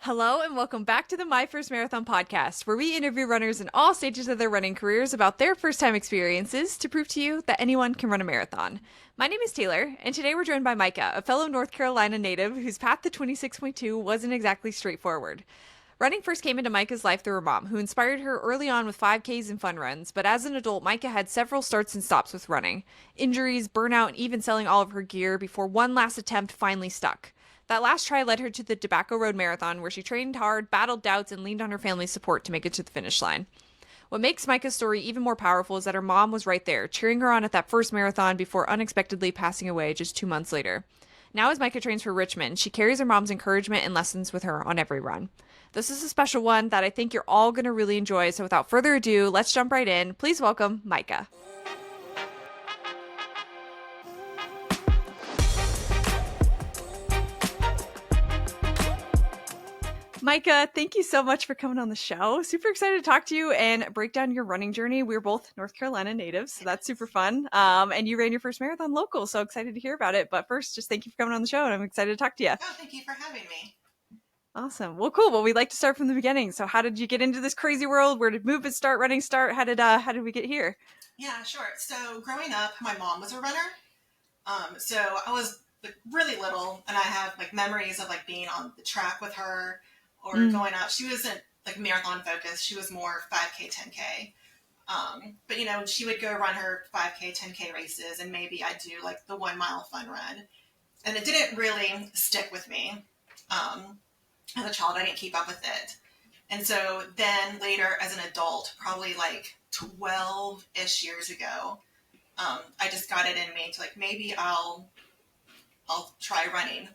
Hello and welcome back to the My First Marathon podcast, where we interview runners in all stages of their running careers about their first time experiences to prove to you that anyone can run a marathon. My name is Taylor, and today we're joined by Myka, a fellow North Carolina native whose path to 26.2 wasn't exactly straightforward. Running first came into Myka's life through her mom, who inspired her early on with 5Ks and fun runs, but as an adult, Myka had several starts and stops with running. Injuries, burnout, and even selling all of her gear before one last attempt finally stuck. That last try led her to the Tobacco Road Marathon, where she trained hard, battled doubts, and leaned on her family's support to make it to the finish line. What makes Myka's story even more powerful is that her mom was right there, cheering her on at that first marathon before unexpectedly passing away just 2 months later. Now, as Myka trains for Richmond, she carries her mom's encouragement and lessons with her on every run. This is a special one that I think you're all going to really enjoy, so without further ado, let's jump right in. Please welcome Myka. Myka, thank you so much for coming on the show. Super excited to talk to you and break down your running journey. We're both North Carolina natives, so that's super fun. And you ran your first marathon local, so excited to hear about it. But first, just thank you for coming on the show, and I'm excited to talk to you. Oh, thank you for having me. Awesome. Well, cool. Well, we'd like to start from the beginning. So how did you get into this crazy world? Where did movement start, running start? How did we get here? Yeah, sure. So growing up, my mom was a runner. So I was really little, and I have memories of being on the track with her or going out. She wasn't marathon focused. She was more 5K, 10K. But she would go run her 5K, 10K races, and maybe I'd do the 1 mile fun run. And it didn't really stick with me. As a child, I didn't keep up with it. And so then later as an adult, probably 12-ish years ago, I just got it in me to maybe I'll try running.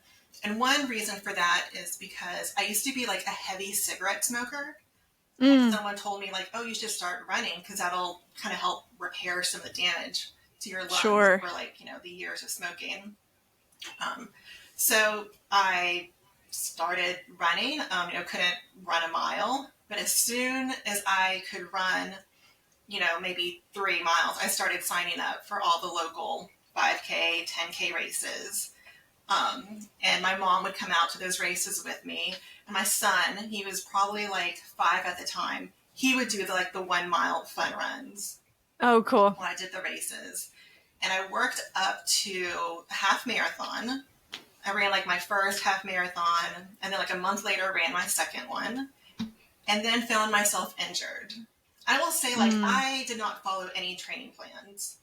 And one reason for that is because I used to be a heavy cigarette smoker. Someone told me oh, you should start running because that'll kind of help repair some of the damage to your lungs Sure. for the years of smoking. So I started running. Couldn't run a mile, but as soon as I could run, maybe 3 miles, I started signing up for all the local 5K, 10K races. And my mom would come out to those races with me. And my son, he was probably 5 at the time. He would do the 1 mile fun runs. Oh, cool. When I did the races. And I worked up to a half marathon. I ran my first half marathon, and then a month later ran my second one, and then found myself injured. I will say I did not follow any training plans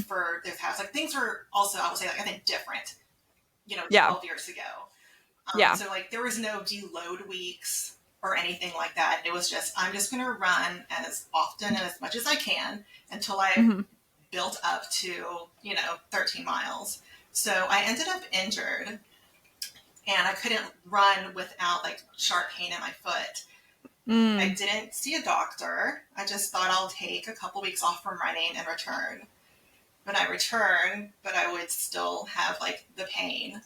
for those halves. Things were also, I will say, I think different, 12 years ago. So there was no deload weeks or anything like that. It was just, I'm just going to run as often and as much as I can until I built up to, 13 miles. So I ended up injured, and I couldn't run without sharp pain in my foot. I didn't see a doctor. I just thought I'll take a couple weeks off from running and return. But I returned, but I would still have the pain.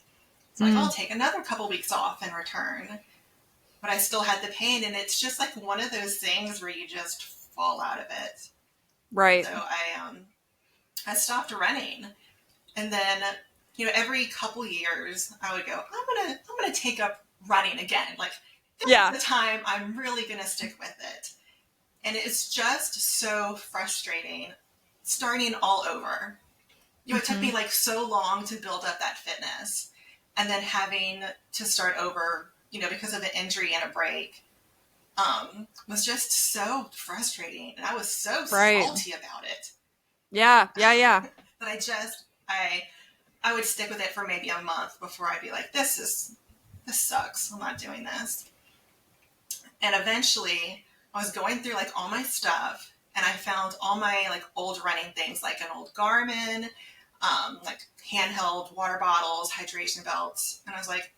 So I'll take another couple weeks off and return. But I still had the pain, and it's just one of those things where you just fall out of it. Right. So I stopped running, and then every couple years I would go, I'm gonna take up running again. This is the time I'm really gonna stick with it. And it's just so frustrating starting all over. It took me so long to build up that fitness, and then having to start over, because of an injury and a break, was just so frustrating. And I was so salty about it. Yeah. But I would stick with it for maybe a month before I'd be this sucks. I'm not doing this. And eventually I was going through all my stuff, and I found all my old running things, an old Garmin, handheld water bottles, hydration belts. And I was if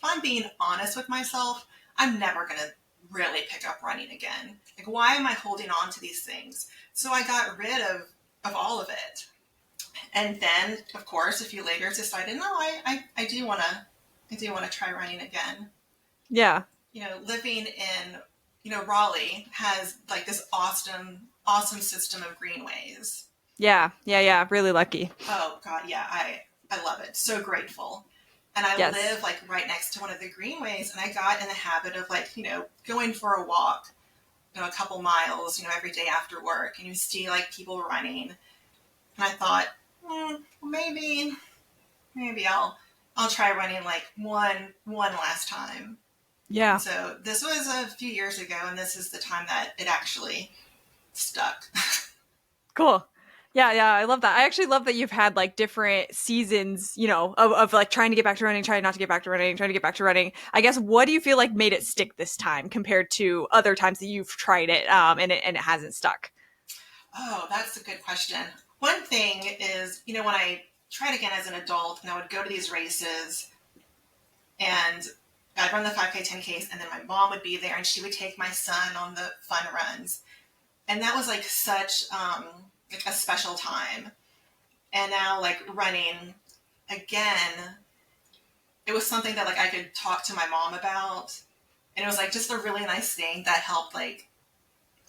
I'm being honest with myself, I'm never going to really pick up running again. Why am I holding on to these things? So I got rid of all of it. And then, of course, a few later decided, no, I do want to try running again. Yeah. Living in, Raleigh has this awesome system of greenways. Yeah. Really lucky. Oh God. Yeah. I love it. So grateful. And I Yes. live like right next to one of the greenways, and I got in the habit of like, going for a walk, a couple miles, every day after work, and you see like people running. And I thought, maybe, maybe I'll try running like one last time. And Yeah. so this was a few years ago, and this is the time that it actually stuck. Cool. Yeah, yeah, I love that. I actually love that you've had like different seasons, of like trying to get back to running, trying not to get back to running, trying to get back to running. I guess what do you feel like made it stick this time compared to other times that you've tried it, and it hasn't stuck? Oh, that's a good question. One thing is, when I tried again as an adult and I would go to these races and I'd run the 5K, 10Ks, and then my mom would be there and she would take my son on the fun runs. And that was like such like a special time. And now like running again, it was something that like I could talk to my mom about. And it was like just a really nice thing that helped like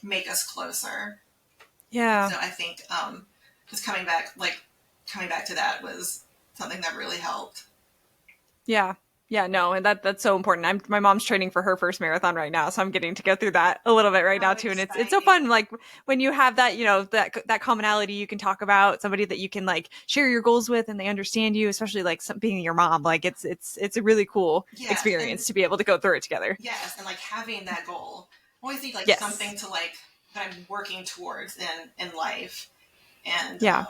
make us closer. Yeah. So I think just coming back to that was something that really helped. Yeah. Yeah, no, and that's so important. My mom's training for her first marathon right now, so I'm getting to go through that a little bit right How now too. And it's so fun, exciting. like when you have that, that commonality you can talk about, somebody that you can like share your goals with, and they understand you, especially like being your mom. Like it's a really cool Yes, and experience to be able to go through it together. yes, and like having that goal. I always need like Yes. something to like that I'm working towards in life. And Yeah.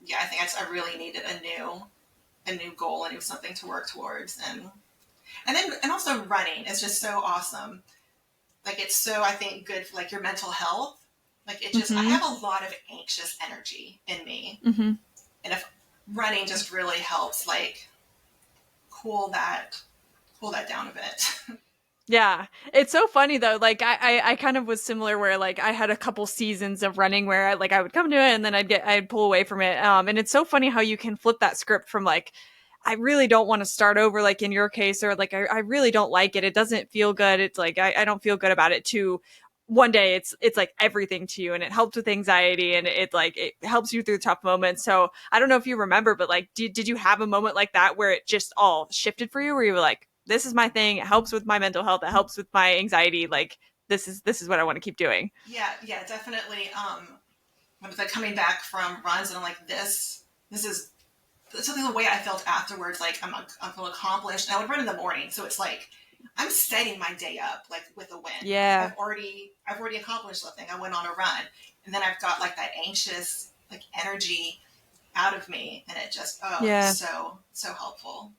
yeah, I think I really needed a new goal, a new something to work towards. And also running is just so awesome. Like it's so, I think, good for like your mental health. Like I Mm-hmm. have a lot of anxious energy in me. Mm-hmm. And if running just really helps like cool that cool that down a bit. Yeah, it's so funny though. Like I kind of was similar where like I had a couple seasons of running where I would come to it and then I'd pull away from it. And it's so funny how you can flip that script from like I really don't want to start over like in your case, or like I really don't like it. It doesn't feel good. It's like I don't feel good about it. To one day it's like everything to you, and it helps with anxiety, and it helps you through tough moments. So I don't know if you remember, but like did you have a moment like that where it just all shifted for you, where you were like, this is my thing, it helps with my mental health, it helps with my anxiety, like this is what I want to keep doing? Yeah, yeah, definitely. I was like coming back from runs and I'm like, this is something the way I felt afterwards, like I feel accomplished. And I would run in the morning, so it's like I'm setting my day up like with a win. Yeah. I've already accomplished something. I went on a run, and then I've got like that anxious like energy out of me, and it just Yeah. it's so helpful.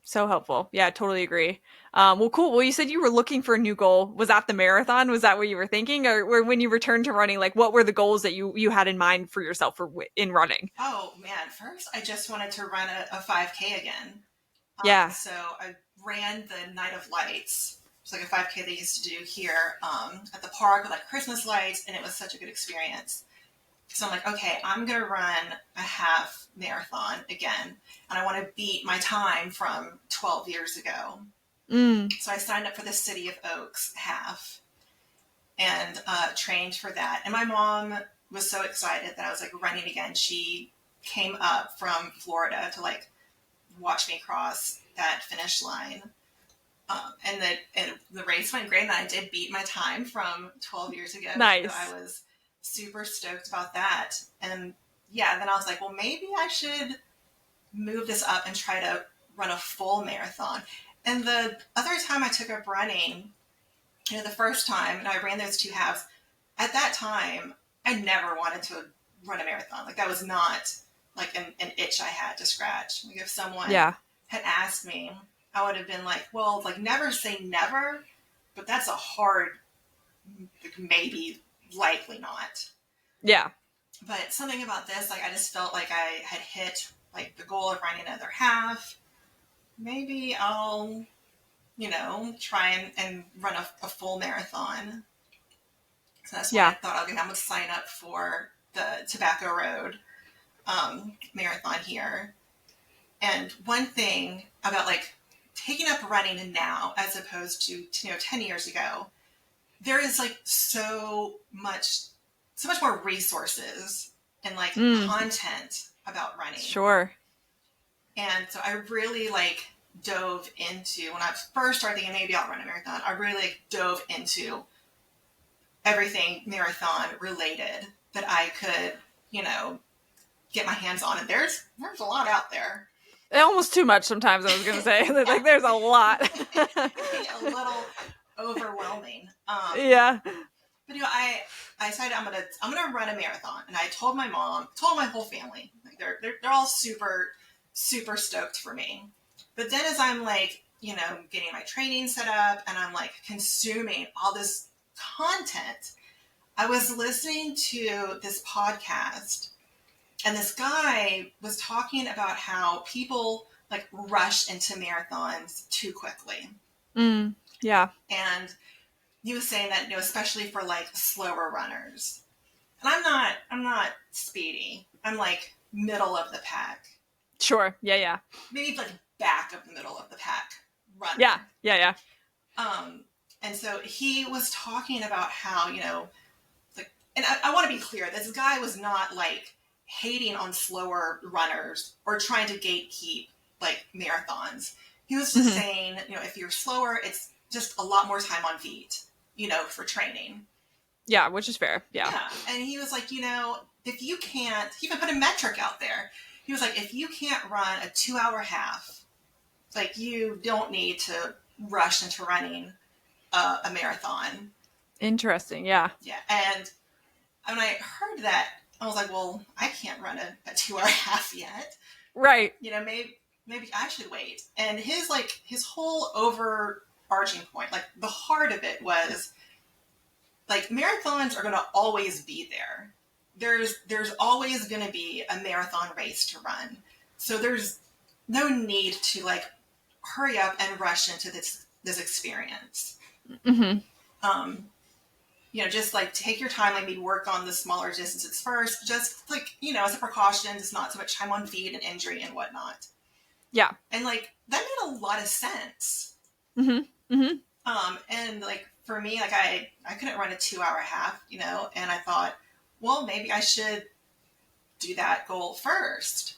So helpful. Yeah, totally agree. Well, cool. Well, you said you were looking for a new goal. Was that the marathon? Was that what you were thinking, or when you returned to running, like what were the goals that you had in mind for yourself in running? Oh man, first I just wanted to run a 5K again. Yeah. So I ran the Night of Lights. It's like a 5K they used to do here at the park with like Christmas lights, and it was such a good experience. So I'm like, okay, I'm going to run a half marathon again, and I want to beat my time from 12 years ago. Mm. So I signed up for the City of Oaks half and trained for that. And my mom was so excited that I was like running again. She came up from Florida to like watch me cross that finish line. And the race went great, and I did beat my time from 12 years ago. So I Nice. was super stoked about that. And yeah, then I was like, well, maybe I should move this up and try to run a full marathon. And the other time I took up running, the first time, and I ran those two halves, at that time, I never wanted to run a marathon. Like that was not like an itch I had to scratch. Like if someone Yeah. had asked me, I would have been like, well, like never say never, but that's a hard, like, maybe, likely not. Yeah. But something about this, like I just felt like I had hit like the goal of running another half. Maybe I'll, try and run a full marathon. So that's why I Yeah. thought, okay, I'm going to sign up for the Tobacco Road marathon here. And one thing about like taking up running now as opposed to 10 years ago, there is like so much more resources and like Mm. content about running. Sure. And so I really like dove into, when I first started thinking maybe I'll run a marathon, I really like dove into everything marathon related that I could, get my hands on. And there's a lot out there. Almost too much sometimes, I was going to say. Yeah. Like, there's a lot. It can get a little overwhelming. Yeah. But I decided I'm gonna run a marathon, and I told my mom, told my whole family. Like they're all super super stoked for me. But then as I'm like, getting my training set up, and I'm like consuming all this content, I was listening to this podcast, and this guy was talking about how people like rush into marathons too quickly. Yeah. And he was saying that, especially for like slower runners. And I'm not speedy. I'm like middle of the pack. Sure. Yeah. Maybe like back of the middle of the pack runner. Yeah. And so he was talking about how, like, and I want to be clear, this guy was not like hating on slower runners or trying to gatekeep like marathons. He was just saying, if you're slower, it's just a lot more time on feet, for training. Yeah, which is fair. Yeah. And he was like, if you can't, he even put a metric out there. He was like, if you can't run a 2-hour half, like you don't need to rush into running a marathon. Interesting. Yeah. Yeah. And when I heard that, I was like, well, I can't run a 2-hour half yet. Right. Maybe I should wait. And his whole overarching point, like the heart of it was like marathons are going to always be there. There's always going to be a marathon race to run. So there's no need to like hurry up and rush into this experience. Just like take your time, like maybe work on the smaller distances first, just like, as a precaution, just not so much time on feet and injury and whatnot. Yeah. And like, that made a lot of sense. And like, for me, like I couldn't run a 2-hour half, and I thought, well, maybe I should do that goal first.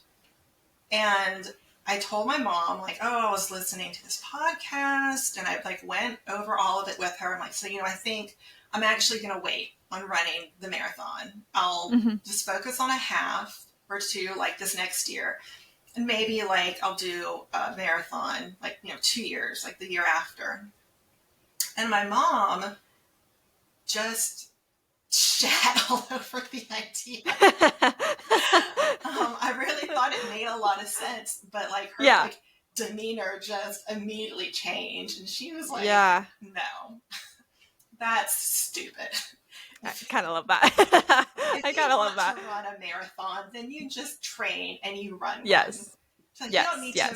And I told my mom, like, oh, I was listening to this podcast, and I like went over all of it with her. I'm like, so, I think I'm actually going to wait on running the marathon. I'll just focus on a half or two, like this next year. And maybe like I'll do a marathon, like, 2 years, like the year after. And my mom just shat all over the idea. I really thought it made a lot of sense, but like her like demeanor just immediately changed, and she was like, no, that's stupid. I kind of love that. I kind of love that. If you want to run a marathon, then you just train and you run. Yes. So you don't need to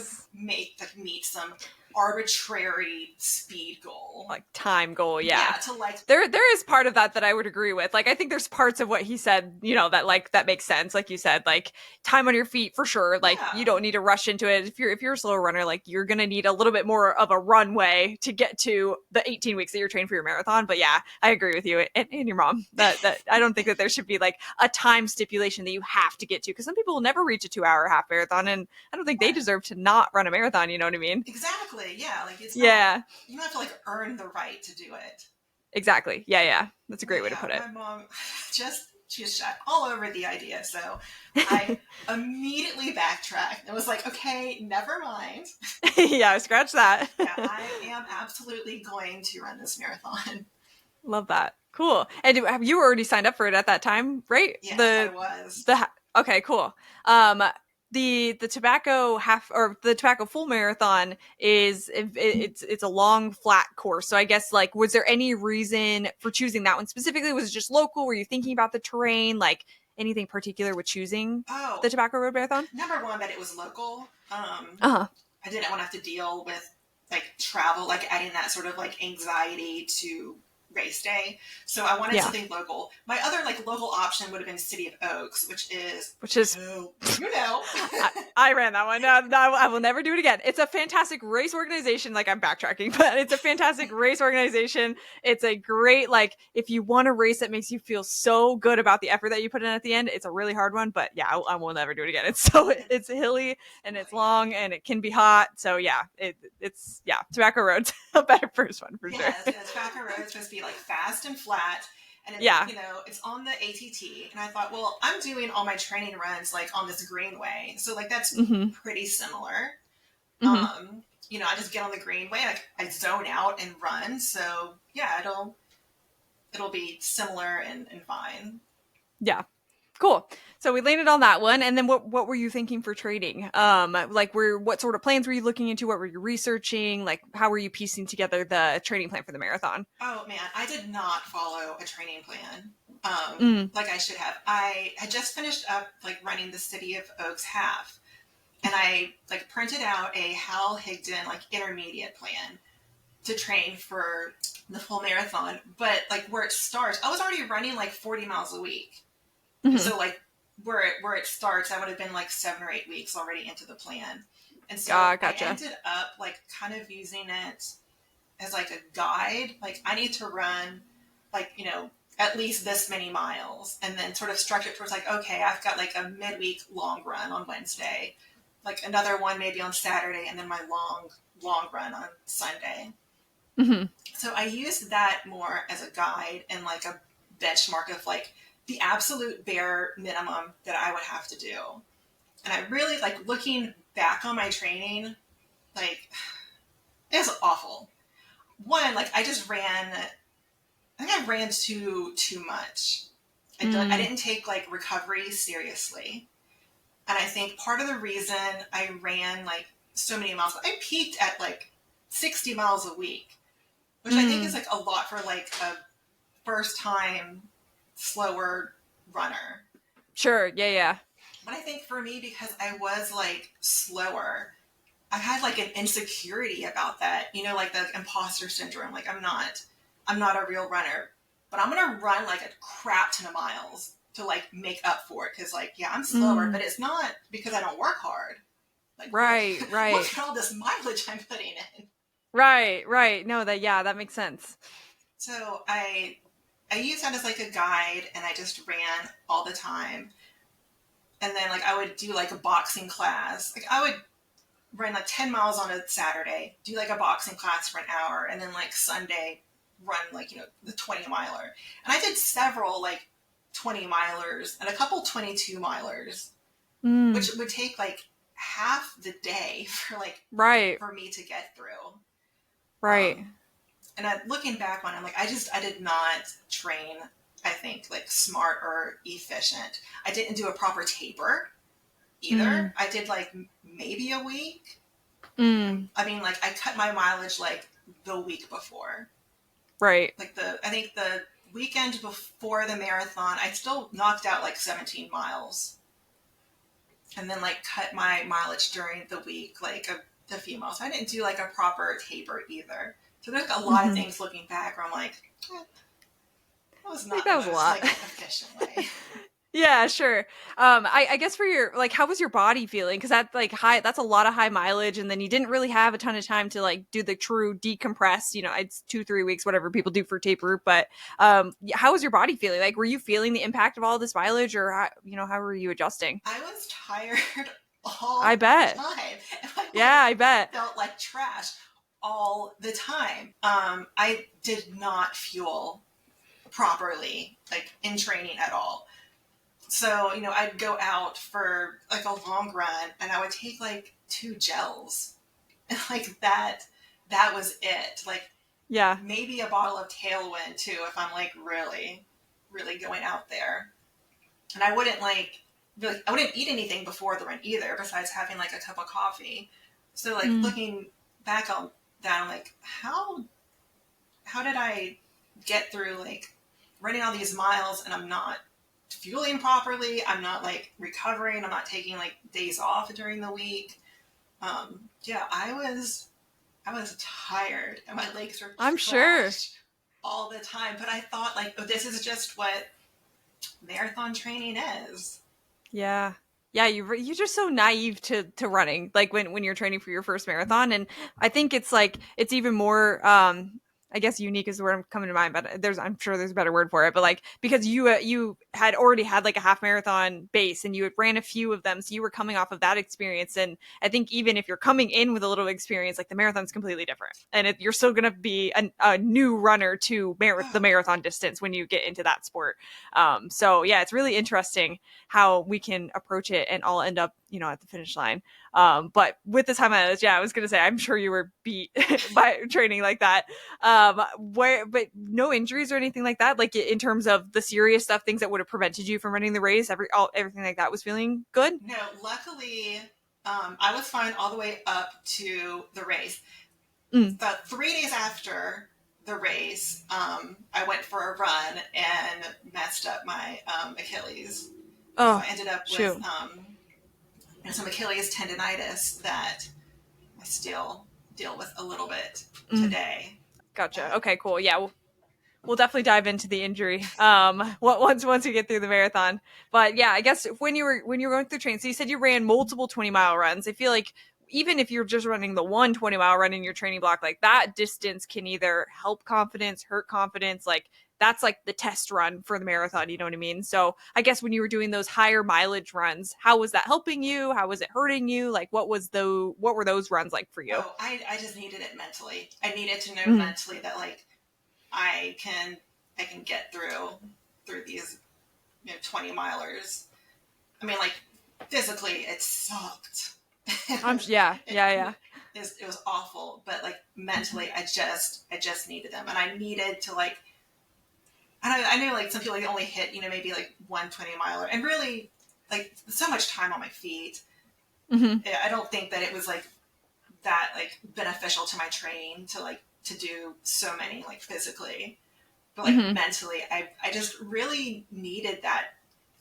meet some arbitrary speed goal, like time goal. To like there is part of that I would agree with. Like I think there's parts of what he said, that makes sense. Like you said, like time on your feet for sure. Like you don't need to rush into it. If you're a slow runner, like you're gonna need a little bit more of a runway to get to the 18 weeks that you're trained for your marathon. But yeah, I agree with you and your mom that I don't think that there should be like a time stipulation that you have to get to, because some people will never reach a 2-hour half marathon, and I don't think they deserve to not run a marathon. You know what I mean? Exactly. Yeah. Like it's you don't have to like earn the right to do it. Exactly. Yeah. That's a great way to put it. My mom she was shot all over the idea. So I immediately backtracked and was like, okay, never mind. Yeah, scratch that. Yeah, I am absolutely going to run this marathon. Love that. Cool. And have you already signed up for it at that time, right? Yes, I was. Okay, cool. The tobacco half or the tobacco full marathon it's a long flat course. So I guess like, was there any reason for choosing that one specifically? Was it just local? Were you thinking about the terrain? Like anything particular with choosing the Tobacco Road Marathon? Number one, that it was local. I didn't want to have to deal with like travel, like adding that sort of like anxiety to race day. So I wanted Yeah. something local. My other like local option would have been City of Oaks, which is you know. I ran that one. No, I will never do it again. It's a fantastic race organization. Like, I'm backtracking, but it's a fantastic race organization. It's a great, like, if you want a race that makes you feel so good about the effort that you put in at the end, it's a really hard one, but yeah, I will never do it again. It's hilly and it's long and it can be hot. So yeah, it's Tobacco Road's a better first one for sure. Yes, Tobacco Road is supposed to be like fast and flat. And it's, Yeah. you know, it's on the ATT. And I thought, well, I'm doing all my training runs like on this greenway. So like that's pretty similar. You know, I just get on the greenway, like I zone out and run. So yeah, it'll be similar and fine. Yeah. Cool. So we landed on that one. And then what were you thinking for trading? Like what sort of plans were you looking into? What were you researching? Like, how were you piecing together the training plan for the marathon? Oh man, I did not follow a training plan. Like I should have. I had just finished up like running the City of Oaks half. And I like printed out a Hal Higdon like intermediate plan to train for the full marathon. But like where it starts, I was already running like 40 miles a week. So like where it starts, I would have been like 7 or 8 weeks already into the plan. And so Gotcha. I ended up like kind of using it as like a guide. Like I need to run like, you know, at least this many miles, and then sort of structure it towards like, okay, I've got like a midweek long run on Wednesday, like another one maybe on Saturday, and then my long run on Sunday. So I used that more as a guide and like a benchmark of like the absolute bare minimum that I would have to do. And I really like looking back on my training, like it was awful. One, like I think I ran too much. I didn't take like recovery seriously. And I think part of the reason I ran like so many miles, I peaked at like 60 miles a week, which I think is like a lot for like a first time slower runner. Sure. Yeah. But I think for me, because I was like slower, I had like an insecurity about that, you know, like the imposter syndrome. Like I'm not a real runner, but I'm going to run like a crap ton of miles to like make up for it. Cause like, yeah, I'm slower, but it's not because I don't work hard. Like, Right. Look at all this mileage I'm putting in. Right. No, that makes sense. So I used that as like a guide, and I just ran all the time. And then like I would do like a boxing class. Like I would run like 10 miles on a Saturday, do like a boxing class for an hour, and then like Sunday run like, you know, the 20 miler. And I did several like 20 milers and a couple 22 milers, which would take like half the day for like for me to get through. Right. And looking back on it, I'm like, I did not train, I think, like smart or efficient. I didn't do a proper taper either. I did like maybe a week. I mean, like I cut my mileage like the week before. Right. Like I think the weekend before the marathon, I still knocked out like 17 miles. And then like cut my mileage during the week, like a few miles. I didn't do like a proper taper either. So there's a lot of things looking back where I'm like, that was not the most like efficient way. Yeah, sure. I guess for your, like, how was your body feeling? Because that's like that's a lot of high mileage, and then you didn't really have a ton of time to like do the true decompress. You know, it's 2-3 weeks, whatever people do for taper. But how was your body feeling? Like, were you feeling the impact of all this mileage, or how were you adjusting? I was tired all I bet. the time. Yeah, I bet. Felt like trash all the time. I did not fuel properly, like in training at all. So, you know, I'd go out for like a long run and I would take like 2 gels. And like that was it. Like, yeah, maybe a bottle of Tailwind too, if I'm like really, really going out there. And I wouldn't eat anything before the run either, besides having like a cup of coffee. So like looking back on that, I'm like, how did I get through like running all these miles and I'm not fueling properly, I'm not like recovering, I'm not taking like days off during the week. Yeah, I was tired and my legs were I'm trashed. all the time. But I thought like, oh, this is just what marathon training is. Yeah. Yeah, you're just so naive to running, like when you're training for your first marathon. And I think it's like it's even more I guess unique is the word I'm coming to mind, but I'm sure there's a better word for it. But like because you had already had like a half marathon base and you had ran a few of them, so you were coming off of that experience. And I think even if you're coming in with a little experience, like the marathon's completely different, and you're still gonna be a new runner to the marathon distance when you get into that sport. So yeah, it's really interesting how we can approach it and all end up, at the finish line. But with the time I was gonna say, I'm sure you were beat by training like that. But no injuries or anything like that. Like in terms of the serious stuff, things that would have prevented you from running the race, everything like that was feeling good. No, luckily, I was fine all the way up to the race. About 3 days after the race, I went for a run and messed up my Achilles. So I ended up with some Achilles tendonitis that I still deal with a little bit today. Gotcha. Okay, cool. Yeah, we'll definitely dive into the injury once we get through the marathon. But yeah, I guess when you were going through training, so you said you ran multiple 20-mile runs. I feel like even if you're just running the 1 20-mile run in your training block, like that distance can either help confidence, hurt confidence. Like that's like the test run for the marathon, you know what I mean? So I guess when you were doing those higher mileage runs, how was that helping you? How was it hurting you? Like what were those runs like for you? Oh, I just needed it mentally. I needed to know mentally that like I can get through these 20 milers. I mean, like physically it sucked. Yeah. It was awful, but like mentally I just needed them, and I needed to like I know like some people like only hit maybe like 1 20 miler, and really like so much time on my feet. I don't think that it was like that like beneficial to my training to do so many like physically, but like mentally I just really needed that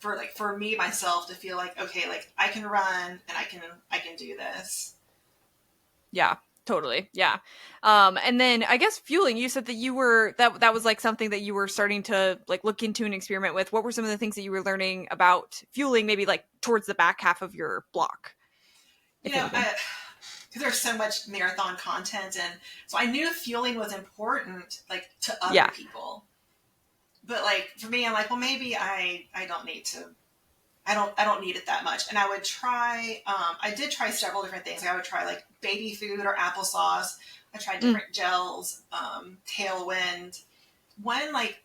for me myself to feel like, okay, like I can run and I can do this. Yeah, totally. Yeah. And then I guess fueling, you said that you were that was like something that you were starting to like look into and experiment with. What were some of the things that you were learning about fueling, maybe like towards the back half of your block? Because there's so much marathon content, and so I knew fueling was important like to other people. But like for me, I'm like, well, maybe I don't need to. I don't need it that much. And I would try. I did try several different things. I would try like baby food or applesauce. I tried different gels. Tailwind. One like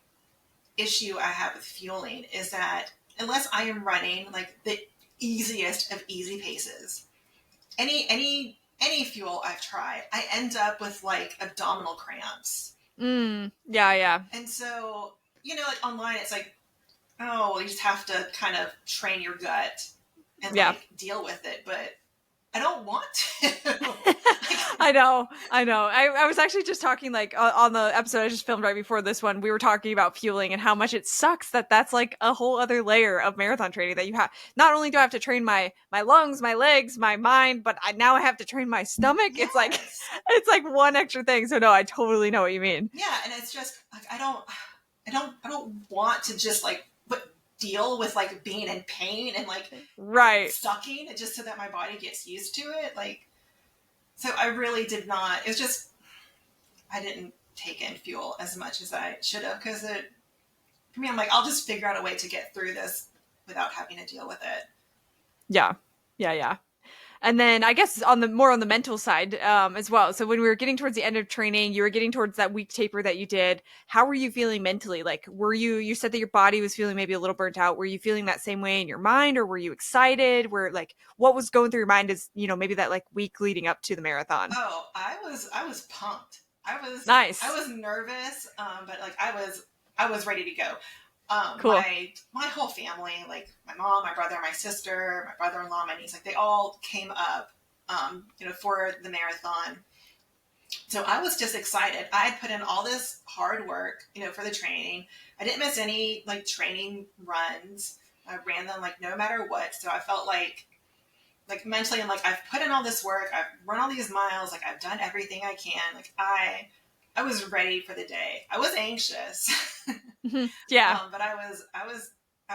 issue I have with fueling is that unless I am running like the easiest of easy paces, any fuel I've tried, I end up with like abdominal cramps. Yeah. And so like online, it's like, oh, you just have to kind of train your gut and like deal with it. But I don't want to. I know. I was actually just talking like on the episode I just filmed right before this one, we were talking about fueling and how much it sucks that that's like a whole other layer of marathon training that you have. Not only do I have to train my lungs, my legs, my mind, but now I have to train my stomach. Yes. It's like one extra thing. So no, I totally know what you mean. Yeah, and it's just like I don't want to just like deal with like being in pain and like sucking it just so that my body gets used to it. Like, so I really did not. It was just I didn't take in fuel as much as I should have, because for me, I'm like, I'll just figure out a way to get through this without having to deal with it. Yeah. And then I guess on the mental side as well. So when we were getting towards the end of training, you were getting towards that week taper that you did. How were you feeling mentally? Like, you said that your body was feeling maybe a little burnt out. Were you feeling that same way in your mind, or were you excited? What was going through your mind as, maybe that like week leading up to the marathon? Oh, I was pumped. Nice. I was nervous, but like I was ready to go. Cool. My whole family, like my mom, my brother, my sister, my brother-in-law, my niece, like they all came up, for the marathon. So I was just excited. I had put in all this hard work, for the training. I didn't miss any like training runs. I ran them like no matter what. So I felt like mentally, I'm like, I've put in all this work. I've run all these miles. Like I've done everything I can. Like I I was ready for the day. I was anxious. Yeah. But I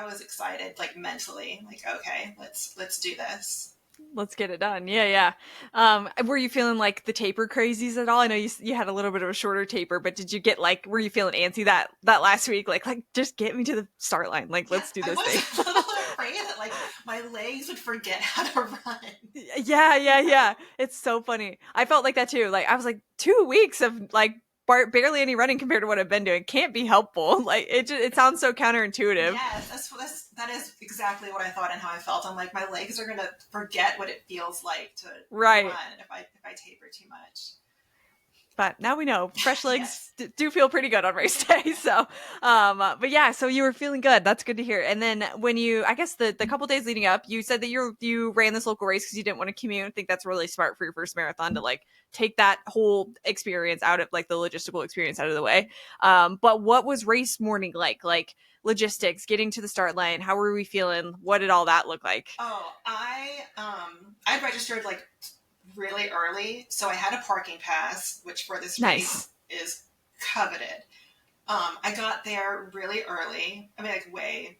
was excited, like mentally, like, okay, let's do this. Let's get it done. Yeah, yeah. Were you feeling like the taper crazies at all? I know you had a little bit of a shorter taper, but did you get like, were you feeling antsy that last week? Like just get me to the start line. Like, Yeah, let's do I this was thing. a little afraid that like my legs would forget how to run. Yeah, yeah, yeah. It's so funny. I felt like that too. Like I was like 2 weeks of like barely any running compared to what I've been doing can't be helpful. Like it sounds so counterintuitive. Yes, that is exactly what I thought and how I felt. I'm like, my legs are gonna forget what it feels like to Right. run if I taper too much. But now we know fresh legs Yes. do feel pretty good on race day. So, but yeah, so you were feeling good. That's good to hear. And then when I guess the couple days leading up, you said that you ran this local race because you didn't want to commute. I think that's really smart for your first marathon to like take that whole experience out of like the logistical experience out of the way. But what was race morning like? Like logistics, getting to the start line. How were we feeling? What did all that look like? Oh, I registered like really early, so I had a parking pass, which for this Nice. race is coveted. I got there really early. I mean, like way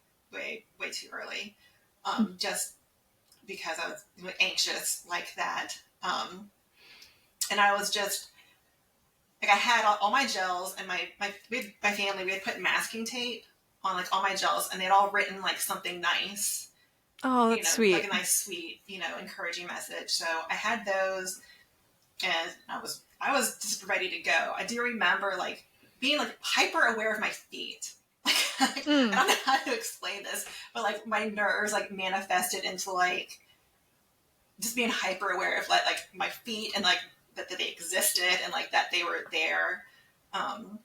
too early, just because I was anxious like that. And I was just like, I had all my gels and my family, we had put masking tape on like all my gels, and they had all written like something nice, Oh, that's like a sweet. nice, sweet, encouraging message. So I had those, and I was just ready to go. I do remember like being like hyper aware of my feet. Like I Mm. don't know how to explain this, but like my nerves like manifested into like just being hyper aware of like my feet, and like that they existed, and like that they were there. Um,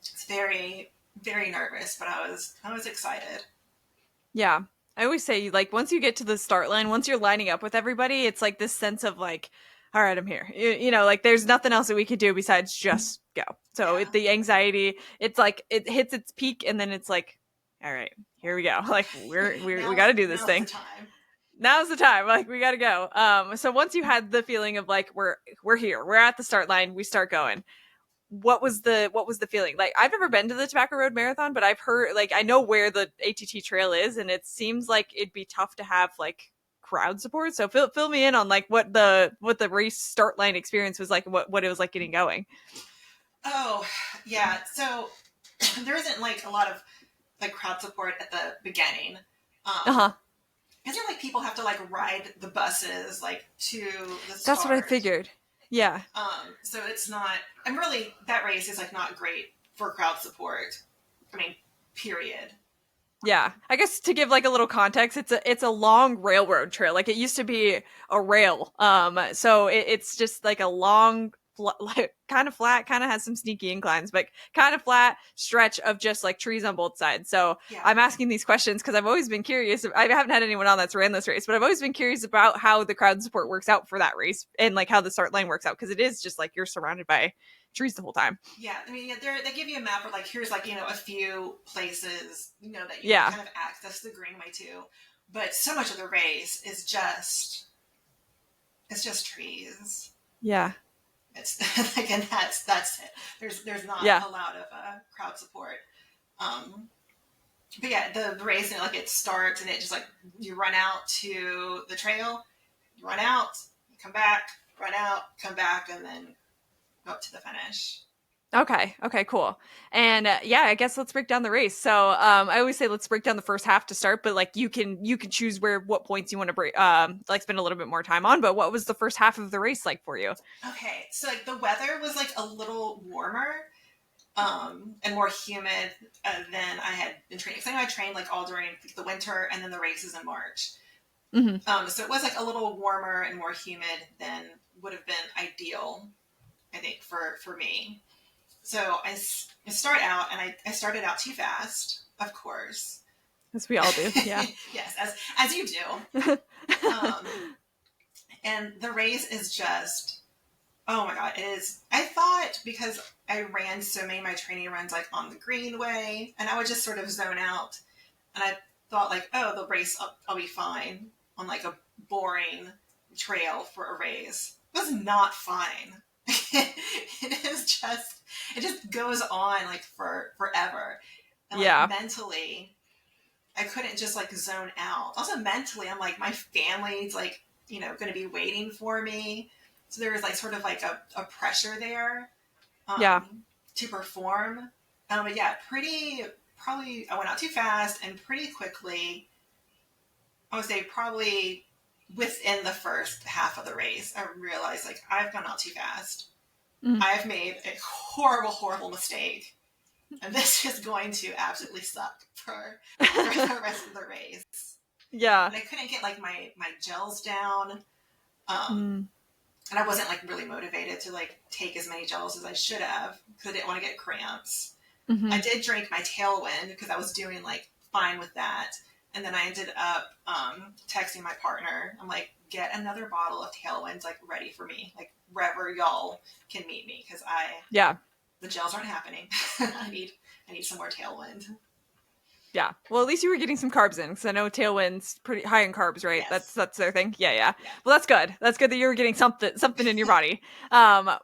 it's very nervous, but I was excited. Yeah. I always say, like, once you get to the start line, once you're lining up with everybody, it's like this sense of, like, all right, I'm here. Like, there's nothing else that we could do besides just go. So Yeah. the anxiety, it's like, it hits its peak, and then it's like, all right, here we go. Like, we got to do this Now's the thing. time. Now's the time. Like, we got to go. So once you had the feeling of, like, we're here, we're at the start line, we start going. What was the feeling like? I've never been to the Tobacco Road Marathon, but I've heard, like, I know where the ATT trail is, and it seems like it'd be tough to have like crowd support. So fill me in on like what the race start line experience was like, what it was like getting going. Oh, yeah. So there isn't like a lot of like crowd support at the beginning. Uh-huh. Is there like people have to like ride the buses like to the That's what I start? figured. Yeah. So it's not. And really, that race is like not great for crowd support. I mean, period. Yeah. I guess to give like a little context, it's a long railroad trail. Like it used to be a rail. So it's just like a long like kind of flat, kind of has some sneaky inclines, but kind of flat stretch of just like trees on both sides. So Yeah. I'm asking these questions because I've always been curious. I haven't had anyone on that's ran this race, but I've always been curious about how the crowd support works out for that race and like how the start line works out, because it is just like you're surrounded by trees the whole time. Yeah, I mean, they give you a map of like, here's like, a few places, that you Yeah. can kind of access the greenway to. But so much of the race is it's just trees. Yeah. It's like, and that's it. There's not Yeah. a lot of crowd support. But yeah, the race, like it starts and it just like, you run out to the trail, you run out, you come back, run out, come back, and then go up to the finish. Okay. Okay. Cool. And yeah, I guess let's break down the race. So I always say let's break down the first half to start, but like you can choose what points you want to break, like spend a little bit more time on. But what was the first half of the race like for you? Okay, so like the weather was like a little warmer, and more humid than I had been training. Because I know I trained like all during the winter and then the races in March. Mm-hmm. So it was like a little warmer and more humid than would have been ideal, I think, for me. So I start out, and I started out too fast, of course. As we all do. Yeah. Yes, as you do. And the race is just, oh my God, it is. I thought, because I ran so many of my training runs like on the greenway, and I would just sort of zone out, and I thought like, oh, the race, I'll be fine on like a boring trail for a race. It was not fine. it is just, it just goes on like for forever. And Yeah. like mentally, I couldn't just like zone out. Also mentally, I'm like, my family's like, going to be waiting for me. So there was like sort of like a pressure there Yeah. to perform. But yeah, probably I went out too fast and pretty quickly. I would say probably within the first half of the race, I realized like I've gone out too fast. Mm. I have made a horrible, horrible mistake. And this is going to absolutely suck for the rest of the race. Yeah. And I couldn't get like my gels down. Mm. And I wasn't like really motivated to like take as many gels as I should have because I didn't want to get cramps. Mm-hmm. I did drink my Tailwind because I was doing like fine with that. And then I ended up texting my partner. I'm like, get another bottle of Tailwinds like ready for me, like wherever y'all can meet me because the gels aren't happening. I need some more Tailwind. Yeah. Well, at least you were getting some carbs in, because I know Tailwind's pretty high in carbs, right? Yes. That's their thing. Yeah. Well, that's good. That's good that you were getting something in your body.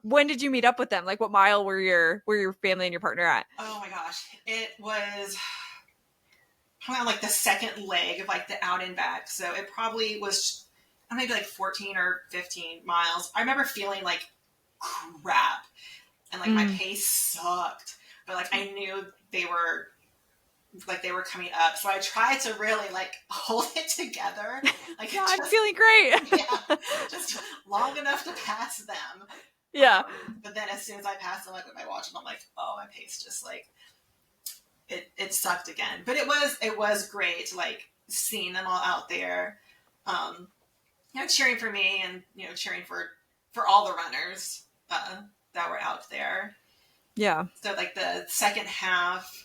When did you meet up with them? Like, what mile were your family and your partner at? Oh my gosh, it was probably on like the second leg of like the out and back. So it probably was maybe like 14 or 15 miles. I remember feeling like crap, and like my pace sucked, but like I knew they were coming up, so I tried to really like hold it together. Like, yeah, I'm feeling great. Yeah, just long enough to pass them. Yeah. But then as soon as I passed them, I look at my watch and I'm like, oh, my pace just like it sucked again. But it was great, like seeing them all out there, cheering for me and cheering for all the runners that were out there. Yeah. So like the second half.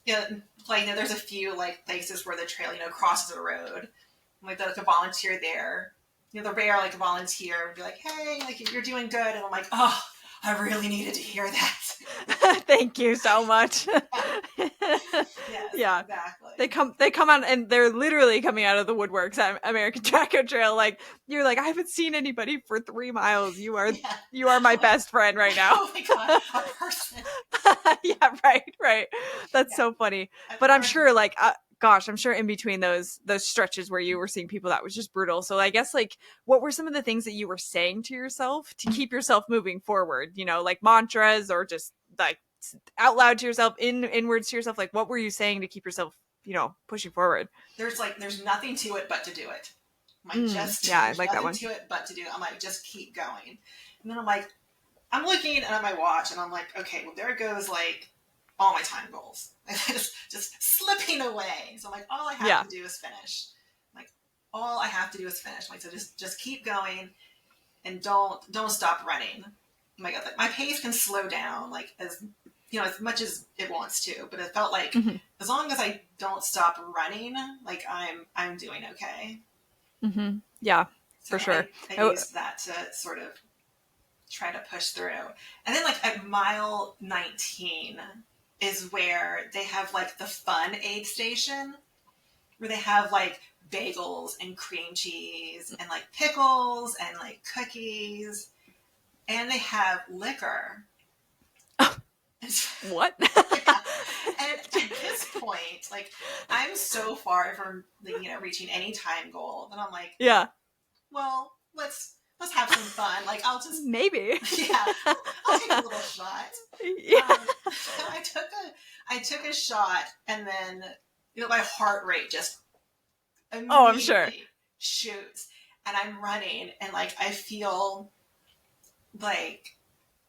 Yeah, like there's a few like places where the trail, crosses a road. Like a volunteer there. The rare like volunteer would be like, "Hey, like you're doing good," and I'm like, "Oh, I really needed to hear that." Thank you so much. Yes, yeah, exactly. They come out and they're literally coming out of the woodworks at American Track and Trail. Like you're like, I haven't seen anybody for 3 miles. You are my best friend right now. Oh my god, a person. Yeah, right. That's so funny. But I'm sure like gosh, I'm sure in between those stretches where you were seeing people, that was just brutal. So I guess like what were some of the things that you were saying to yourself to keep yourself moving forward? Like mantras or just like out loud to yourself, inwards to yourself. Like what were you saying to keep yourself, pushing forward? There's nothing to it but to do it. I like that one. To it but to do it. I'm like, just keep going. And then I'm like, I'm looking at my watch and I'm like, okay, well there goes like all my time goals. just slipping away. So I'm like, all I have to do is finish. Like, all I have to do is finish. Like, so just keep going and don't stop running. Oh my god, like, my pace can slow down like as much as it wants to, but it felt like as long as I don't stop running, like I'm doing okay. Mm-hmm. Yeah, so for sure. I used that to sort of try to push through. And then like at mile 19 is where they have like the fun aid station where they have like bagels and cream cheese and like pickles and like cookies, and they have liquor. What? Yeah. And at this point, like I'm so far from reaching any time goal that I'm like, yeah, well, let's have some fun. Like I'll just maybe, I'll take a little shot. Yeah. So I took a shot, and then my heart rate just I'm sure shoots, and I'm running, and like I feel like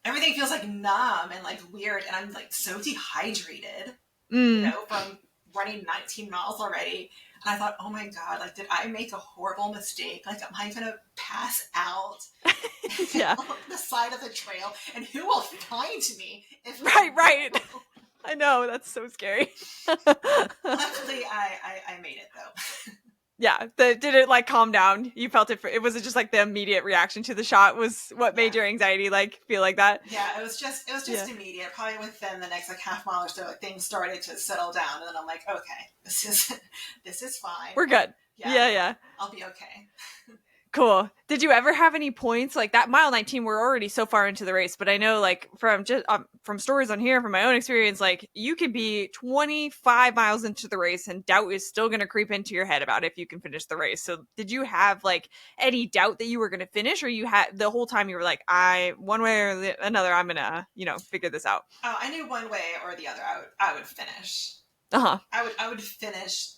everything feels like numb and like weird, and I'm like so dehydrated, from running 19 miles already. And I thought, oh my god, like did I make a horrible mistake? Like am I gonna pass out on the side of the trail? And who will find me if right. I know, that's so scary. Luckily I made it though. Yeah. Did it like calm down? You felt it? It was just like the immediate reaction to the shot was what made your anxiety like feel like that? Yeah, it was just immediate. Probably within the next like half mile or so, like things started to settle down, and then I'm like, okay, this is fine. We're good. Yeah. I'll be okay. Cool. Did you ever have any points like that mile 19? We're already so far into the race, but I know like from stories on here, from my own experience, like you could be 25 miles into the race and doubt is still going to creep into your head about if you can finish the race. So did you have like any doubt that you were going to finish, or you had the whole time you were like, one way or another, I'm going to, figure this out? Oh, I knew one way or the other I would finish. Uh-huh. I would finish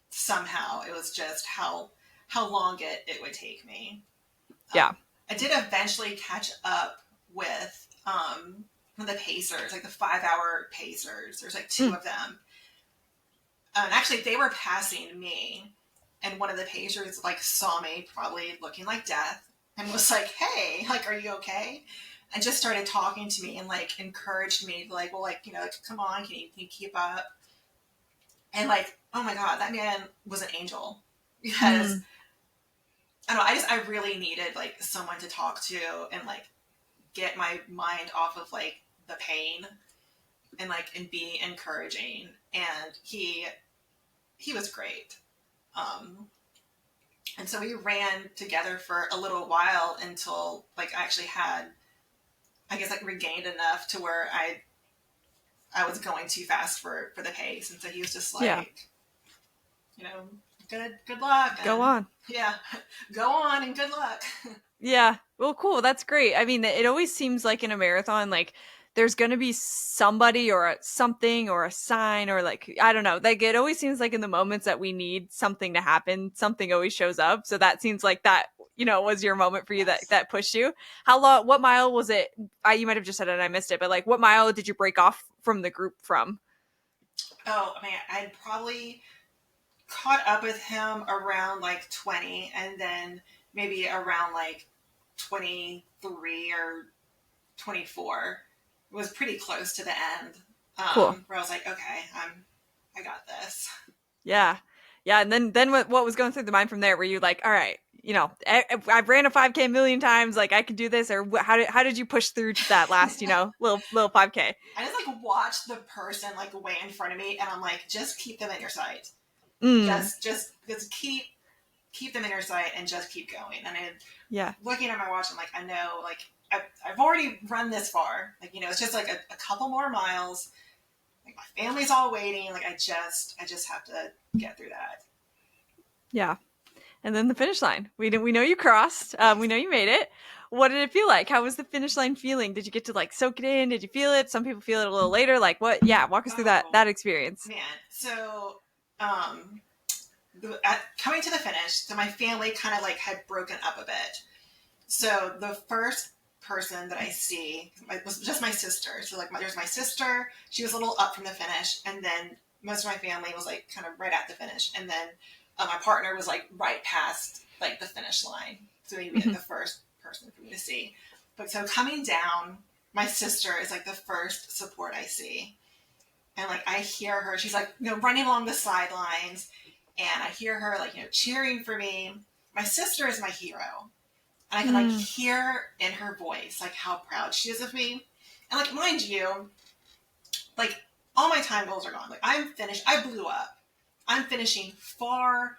somehow. It was just how long it would take me. Yeah. I did eventually catch up with the pacers, like the 5-hour pacers. There's like two of them. And actually they were passing me, and one of the pacers like saw me probably looking like death and was like, "Hey, like, are you okay?" And just started talking to me and like encouraged me, like, well, like, come on, can you keep up? And like, oh my God, that man was an angel, because I don't know, I really needed like someone to talk to and like get my mind off of like the pain and be encouraging. And he was great. And so we ran together for a little while until like I actually had, I guess, like regained enough to where I was going too fast for the pace. And so he was just like, good luck. Go on. Yeah. Go on and good luck. Yeah. Well, cool. That's great. I mean, it always seems like in a marathon, like there's going to be somebody or something or a sign or like, I don't know. Like it always seems like in the moments that we need something to happen, something always shows up. So that seems like that, was your moment for you. Yes. that pushed you. How long, what mile was it? You might've just said it and I missed it, but like what mile did you break off from the group from? Oh, I mean, I'd probably caught up with him around like 20, and then maybe around like 23 or 24. It was pretty close to the end. Cool. Where I was like, okay, I got this. Yeah. Yeah. And then what was going through the mind from there? Were you like, all right, I've ran a 5K a million times, like I could do this? Or how did you push through that last, little 5K? I just like watched the person like way in front of me, and I'm like, just keep them in your sight. Just keep them in your sight and just keep going. And looking at my watch, I'm like, I know, like I've already run this far. Like, it's just like a couple more miles. Like my family's all waiting. Like I just have to get through that. Yeah. And then the finish line. We know you crossed. We know you made it. What did it feel like? How was the finish line feeling? Did you get to like soak it in? Did you feel it? Some people feel it a little later. Like what? Yeah. Walk us through that experience. Man. So, coming to the finish, so my family kind of like had broken up a bit. So the first person that I see was just my sister. So like there's my sister. She was a little up from the finish, and then most of my family was like kind of right at the finish, and then my partner was like right past like the finish line. So he'd be like the first person for me to see. But so coming down, my sister is like the first support I see, and like I hear her. She's like running along the sidelines, and I hear her like cheering for me. My sister is my hero. And I can like hear in her voice like how proud she is of me. And like, mind you, like all my time goals are gone. Like I'm finished. I blew up. I'm finishing far,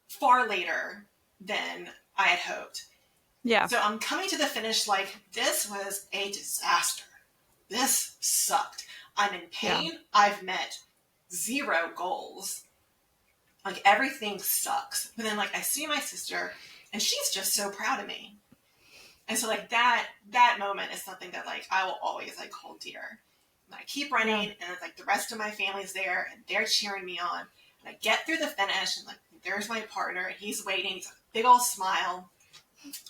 far later than I had hoped. Yeah. So I'm coming to the finish like this was a disaster. This sucked. I'm in pain. Yeah. I've met 0 goals. Like everything sucks. But then like I see my sister, and she's just so proud of me. And so like that moment is something that like I will always like hold dear. And I keep running, and it's like the rest of my family's there and they're cheering me on. And I get through the finish, and like there's my partner, and he's waiting. He's got a big old smile.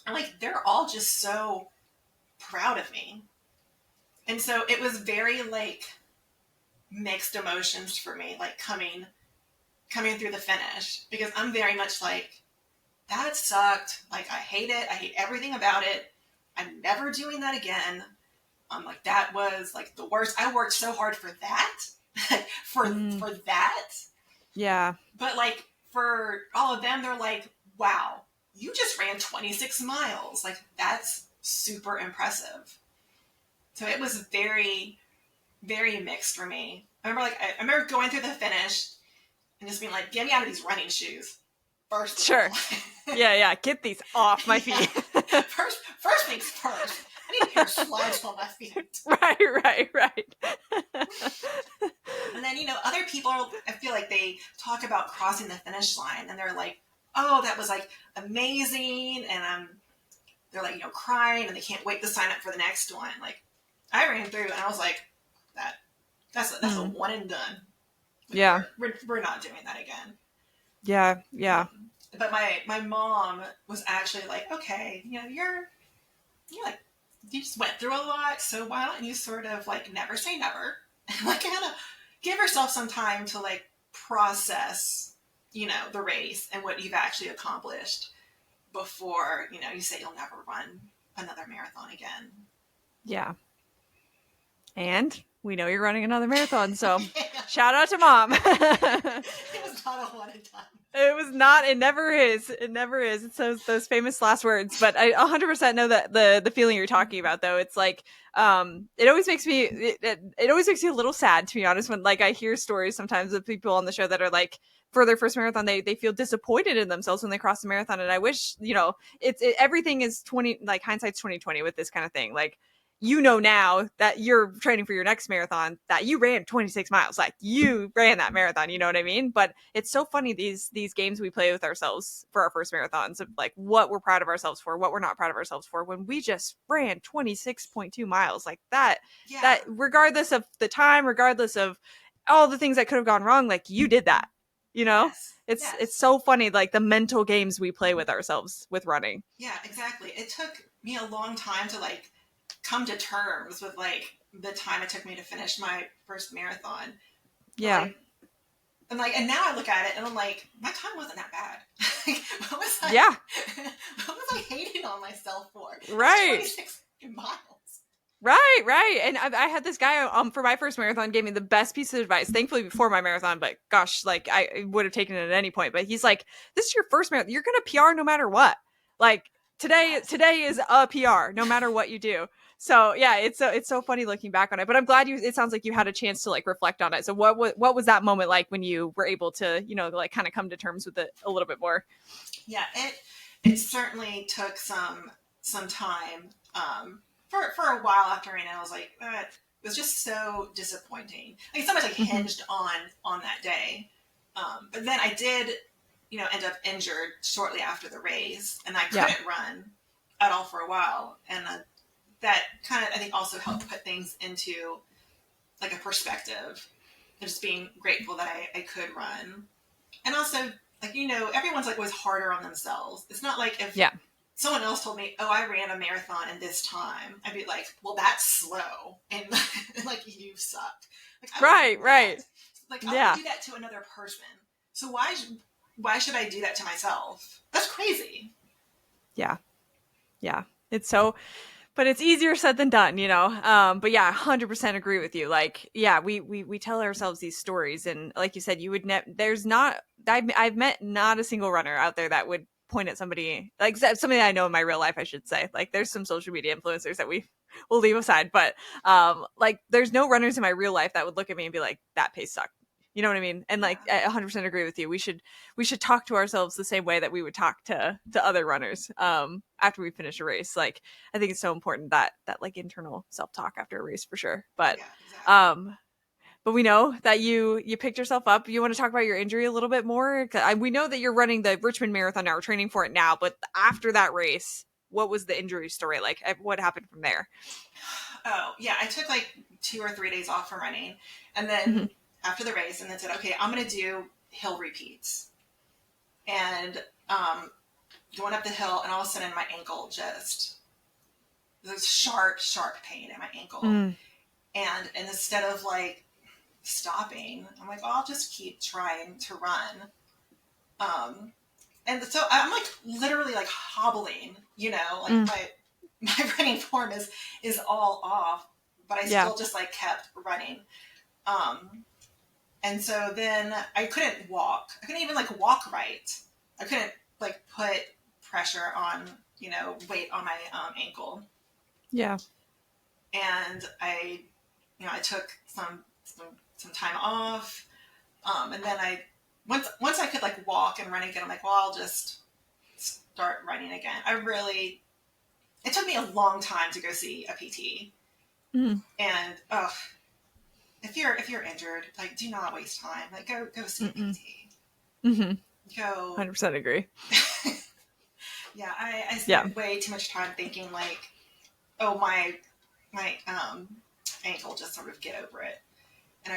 And like they're all just so proud of me. And so it was very like mixed emotions for me, like coming through the finish, because I'm very much like, that sucked. Like, I hate it. I hate everything about it. I'm never doing that again. Like, that was, like, the worst. I worked so hard for that. for that. Yeah. But, like, for all of them, they're like, wow, you just ran 26 miles. Like, that's super impressive. So it was very, very mixed for me. I remember going through the finish and just being like, get me out of these running shoes. first of Sure. all. Yeah. Get these off my feet. First things first. I need a pair of slides on my feet. Right. And then, other people, I feel like they talk about crossing the finish line and they're like, oh, that was like amazing. And they're like, crying and they can't wait to sign up for the next one. Like, I ran through and I was like, that's a one and done. Like, yeah. We're not doing that again. Yeah. But my mom was actually like, okay, you're like, you just went through a lot, so why don't you sort of like never say never, and like kind of give yourself some time to like process, the race and what you've actually accomplished before, you say you'll never run another marathon again. Yeah. And we know you're running another marathon, so shout out to Mom. It was not a one and done. It was not. It never is. It's those famous last words. But I 100% know that the feeling you're talking about, though. It's like, it always makes me, it always makes me a little sad, to be honest, when like I hear stories sometimes of people on the show that are like, for their first marathon, they feel disappointed in themselves when they cross the marathon. And I wish, everything is hindsight's 2020 with this kind of thing. Like, now that you're training for your next marathon, that you ran 26 miles, like you ran that marathon, you know what I mean? But it's so funny, these games we play with ourselves for our first marathons of like what we're proud of ourselves for, what we're not proud of ourselves for, when we just ran 26.2 miles like that. Yeah. That regardless of the time, regardless of all the things that could have gone wrong, like you did that, Yes. It's so funny, like the mental games we play with ourselves with running. Yeah, exactly. It took me a long time to like come to terms with like the time it took me to finish my first marathon. Yeah. And now I look at it and I'm like, my time wasn't that bad. What was I hating on myself for? Right. 26 miles. Right. And I had this guy for my first marathon gave me the best piece of advice, thankfully before my marathon, but gosh, like I would have taken it at any point. But he's like, this is your first marathon. You're going to PR no matter what. Like today is a PR no matter what you do. So yeah, it's so funny looking back on it. But I'm glad it sounds like you had a chance to like reflect on it. So what was that moment like when you were able to, like kind of come to terms with it a little bit more? Yeah, it certainly took some time. For a while after I was like, it was just so disappointing. Like so much like hinged on that day. But then I did, end up injured shortly after the race, and I couldn't run at all for a while. And that kind of, I think, also helped put things into like a perspective. And just being grateful that I could run. And also, like, everyone's like always harder on themselves. It's not like if someone else told me, oh, I ran a marathon in this time, I'd be like, well, that's slow. And like, you sucked. Like, right. Like, I would do that to another person. So why should I do that to myself? That's crazy. Yeah. It's so, but it's easier said than done, but yeah, 100% agree with you. Like, yeah, we tell ourselves these stories, and like you said, you would I've met not a single runner out there that would point at somebody, like somebody I know in my real life, I should say. Like, there's some social media influencers that we will leave aside, but like there's no runners in my real life that would look at me and be like, that pace sucked. You know what I mean? And like, I 100% agree with you. We should talk to ourselves the same way that we would talk to other runners after we finish a race. Like, I think it's so important that like internal self-talk after a race, for sure. But exactly. But we know that you picked yourself up. You want to talk about your injury a little bit more? We know that you're running the Richmond Marathon now, we're training for it now, but after that race, what was the injury story like? What happened from there? Oh, yeah, I took like 2 or 3 days off from running, and then after the race, and then said, okay, I'm going to do hill repeats. And going up the hill, and all of a sudden my ankle just, this sharp pain in my ankle. And instead of like stopping, I'm like, I'll just keep trying to run. And so I'm like literally like hobbling, like my running form is all off, but I still just like kept running. And so then I couldn't walk. I couldn't even like walk right. I couldn't like put pressure on, weight on my ankle. Yeah. And I took some time off. And then I once I could like walk and run again, I'm like, well, I'll just start running again. It took me a long time to go see a PT. Mm. And if you're injured, like do not waste time. Like go see a PT. Mm-hmm. Go 100% agree. Yeah, I spent way too much time thinking like, oh my ankle, just sort of get over it. And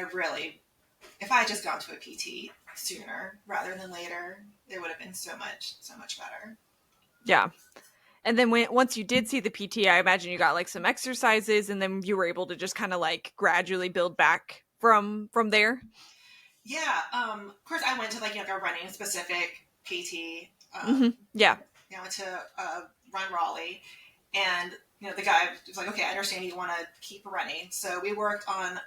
if I had just gone to a PT sooner rather than later, it would have been so much better. Yeah. And then once you did see the PT, I imagine you got like some exercises, and then you were able to just kind of like gradually build back from there. Yeah. Of course, I went to like a running specific PT. Yeah. I went to run Raleigh, and the guy was like, "Okay, I understand you want to keep running." So we worked on.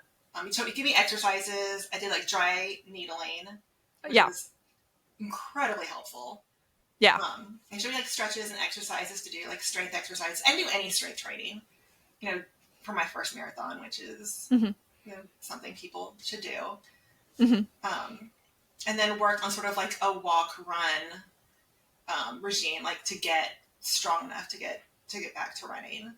He gave me exercises. I did like dry needling, which was incredibly helpful. Yeah. And showed me like stretches and exercises to do, like strength exercises. I didn't do any strength training, for my first marathon, which is something people should do. And then worked on sort of like a walk run regime, like to get strong enough to get back to running.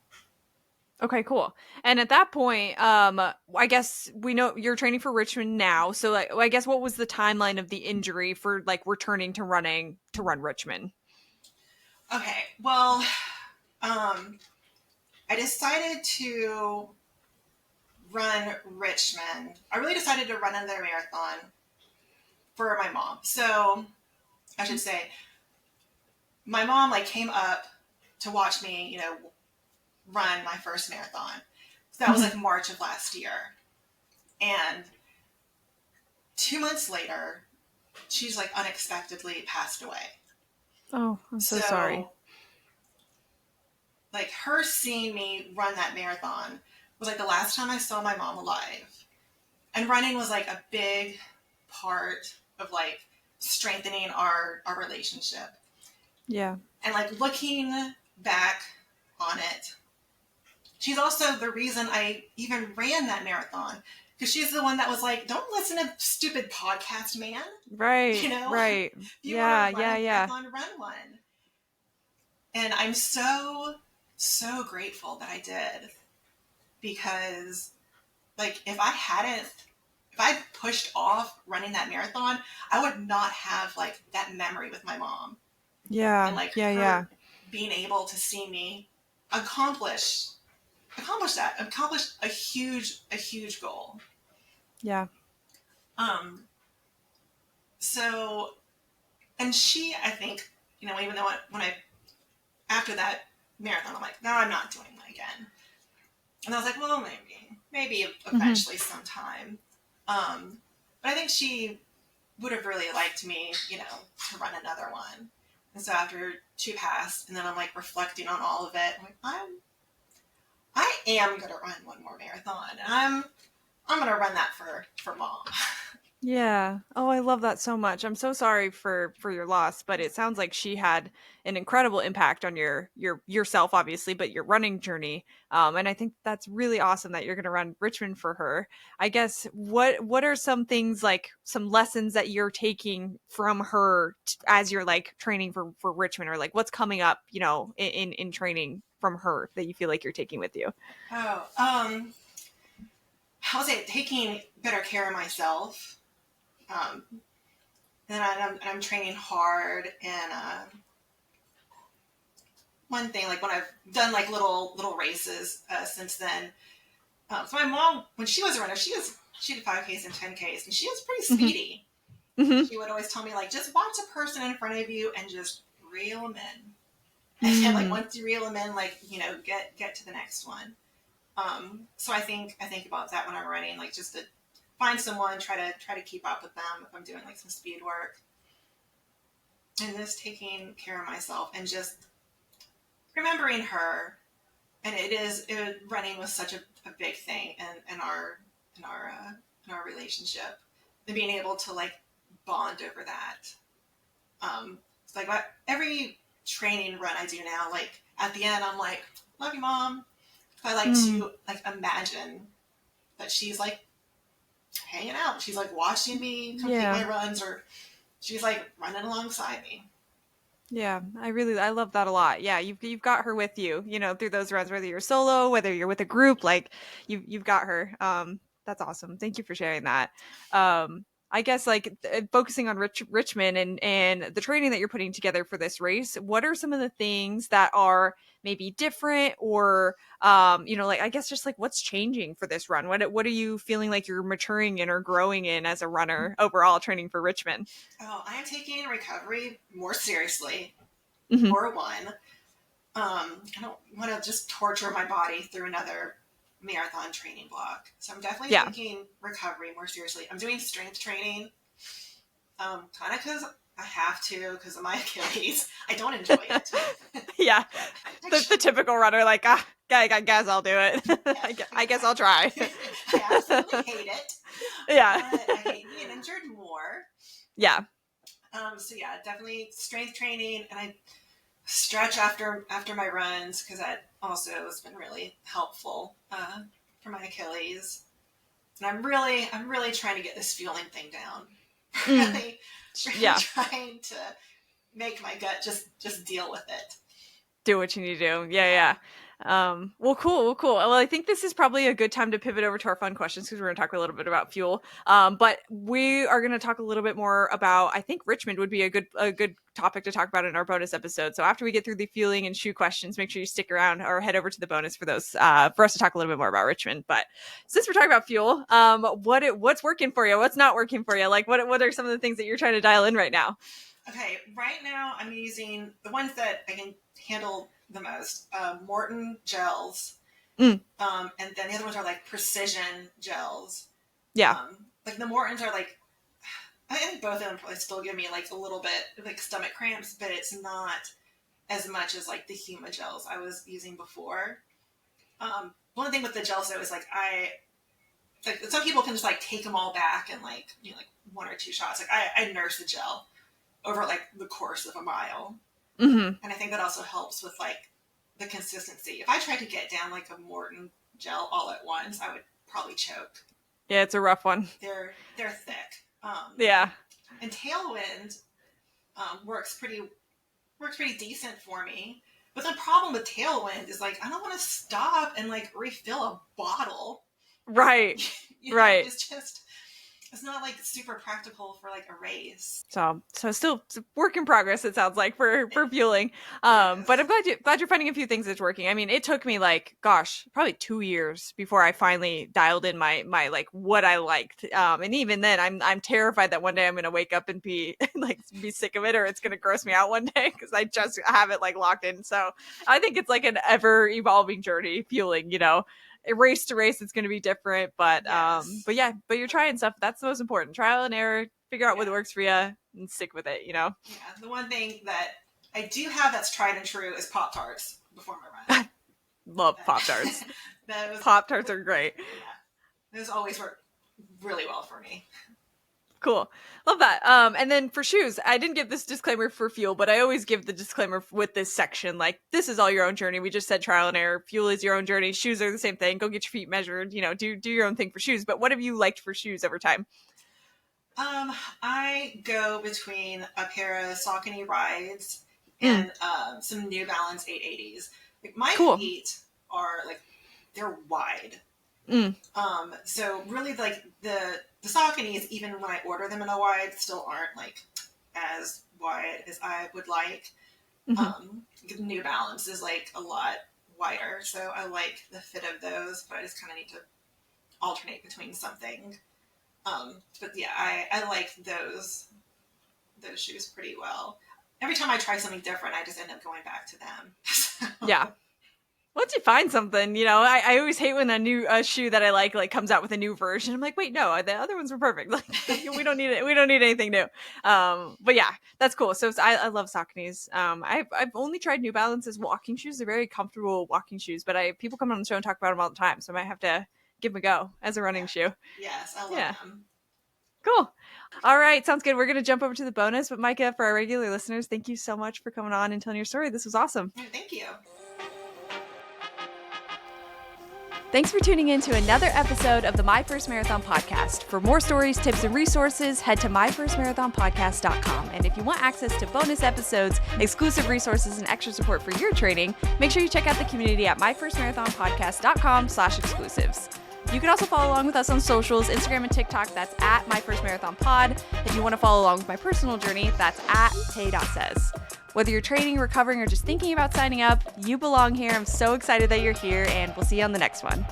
Okay, cool. And at that point, I guess we know you're training for Richmond now. So like, I guess what was the timeline of the injury for like returning to running to run Richmond? Okay, well, I decided to run Richmond. I really decided to run another marathon for my mom. So I should say, my mom like came up to watch me, run my first marathon. So that was like March of last year. And 2 months later, she's like unexpectedly passed away. Oh, I'm so sorry. Like her seeing me run that marathon was like the last time I saw my mom alive. And running was like a big part of like strengthening our relationship. Yeah. And like looking back on it, she's also the reason I even ran that marathon. Because she's the one that was like, don't listen to stupid podcast, man. Right. Right. If you want to run a marathon, run one. And I'm so, so grateful that I did. Because, like, if I pushed off running that marathon, I would not have, like, that memory with my mom. Yeah. And, like, her being able to see me accomplish a huge goal. Yeah. So, and she, I think, even though after that marathon, I'm like, no, I'm not doing that again. And I was like, well, maybe eventually sometime. But I think she would have really liked me, to run another one. And so after she passed, and then I'm like reflecting on all of it, I'm like, I am going to run one more marathon. And I'm going to run that for mom. Yeah. Oh, I love that so much. I'm so sorry for your loss, but it sounds like she had an incredible impact on yourself, obviously, but your running journey. And I think that's really awesome that you're going to run Richmond for her. I guess what are some things, like some lessons that you're taking from her as you're like training for Richmond, or like what's coming up, in training from her that you feel like you're taking with you? I would say taking better care of myself. And I'm training hard, and one thing, like when I've done like little races since then. So my mom, when she was a runner, she did 5Ks and 10Ks, and she was pretty speedy. She would always tell me like, just watch a person in front of you and just reel them in. And like once you reel them in, like get to the next one. So I think about that when I'm running, like just to find someone, try to keep up with them if I'm doing like some speed work, and just taking care of myself and just remembering her. And running was such a big thing in our relationship, and being able to like bond over that. It's like every training run I do now, like at the end I'm like, love you, mom. I like to like imagine that she's like hanging out. She's like watching me complete my runs, or she's like running alongside me. Yeah, I love that a lot. Yeah, you've got her with you, through those runs, whether you're solo, whether you're with a group, like you've got her. That's awesome. Thank you for sharing that. I guess like focusing on Richmond and the training that you're putting together for this race, what are some of the things that are maybe different or like I guess just like what's changing for this run? What are you feeling like you're maturing in or growing in as a runner overall training for Richmond? Oh, I am taking recovery more seriously. Mm-hmm. For one, I don't want to just torture my body through another marathon training block. So I'm definitely taking recovery more seriously. I'm doing strength training, kind of because I have to because of my Achilles. I don't enjoy it. Yeah, the typical runner, like, I guess I'll do it. I guess I'll try. I absolutely hate it. Yeah, but I hate being injured more. Yeah. So yeah, definitely strength training, and I stretch after my runs because that also has been really helpful for my Achilles. And I'm really trying to get this fueling thing down. Really trying to make my gut just deal with it. Do what you need to do. Yeah. Well, cool. Well, I think this is probably a good time to pivot over to our fun questions because we're going to talk a little bit about fuel. But we are going to talk a little bit more about, I think Richmond would be a good topic to talk about in our bonus episode. So after we get through the fueling and shoe questions, make sure you stick around or head over to the bonus for those, for us to talk a little bit more about Richmond. But since we're talking about fuel, what's working for you? What's not working for you? Like what are some of the things that you're trying to dial in right now? Okay, right now I'm using the ones that I can handle the most, Morton gels, and then the other ones are like precision gels. Yeah. Like the Mortons are like, I think both of them probably still give me like a little bit like stomach cramps, but it's not as much as like the Huma gels I was using before. One thing with the gels though is like some people can just like take them all back and like like 1 or 2 shots. Like I nurse the gel over like the course of a mile. And I think that also helps with like the consistency. If I tried to get down like a Morton gel all at once, I would probably choke. Yeah, it's a rough one. They're thick. Yeah. And Tailwind works pretty decent for me. But the problem with Tailwind is like I don't want to stop and like refill a bottle. Right. Right. It's not like super practical for like a race. So still it's a work in progress, it sounds like, for fueling. But I'm glad you're finding a few things that's working. I mean, it took me like, gosh, probably 2 years before I finally dialed in my like what I liked. And even then I'm terrified that one day I'm gonna wake up and be be sick of it, or it's gonna gross me out one day because I just have it like locked in. So I think it's like an ever evolving journey, fueling, race to race it's going to be different, but but you're trying stuff. That's the most important. Trial and error, figure out what works for you and stick with it. Yeah, the one thing that I do have that's tried and true is Pop-Tarts before my run. Love Pop-Tarts. Pop-Tarts are great. Yeah, those always work really well for me. Cool. Love that. And then for shoes, I didn't give this disclaimer for fuel, but I always give the disclaimer with this section. Like, this is all your own journey. We just said trial and error. Fuel is your own journey. Shoes are the same thing. Go get your feet measured, do your own thing for shoes. But what have you liked for shoes over time? I go between a pair of Saucony Rides and some New Balance 880s. Like my feet are like, they're wide. So really like the Sauconys, even when I order them in a wide, still aren't like as wide as I would like. New Balance is like a lot wider, so I like the fit of those, but I just kind of need to alternate between something. But yeah, I like those shoes pretty well. Every time I try something different, I just end up going back to them. Yeah. Once you find something, I always hate when a new shoe that I like comes out with a new version. I'm like, wait, no, the other ones were perfect. Like, we don't need it. We don't need anything new. But yeah, that's cool. So I love Sauconys. I've only tried New Balance's walking shoes. They're very comfortable walking shoes, but people come on the show and talk about them all the time. So I might have to give them a go as a running shoe. Yes, I love them. Cool. All right. Sounds good. We're going to jump over to the bonus. But Myka, for our regular listeners, thank you so much for coming on and telling your story. This was awesome. Thank you. Thanks for tuning in to another episode of the My First Marathon podcast. For more stories, tips, and resources, head to myfirstmarathonpodcast.com. And if you want access to bonus episodes, exclusive resources, and extra support for your training, make sure you check out the community at myfirstmarathonpodcast.com/exclusives. You can also follow along with us on socials, Instagram and TikTok, that's at myfirstmarathonpod. If you want to follow along with my personal journey, that's at tay.says. Whether you're training, recovering, or just thinking about signing up, you belong here. I'm so excited that you're here, and we'll see you on the next one.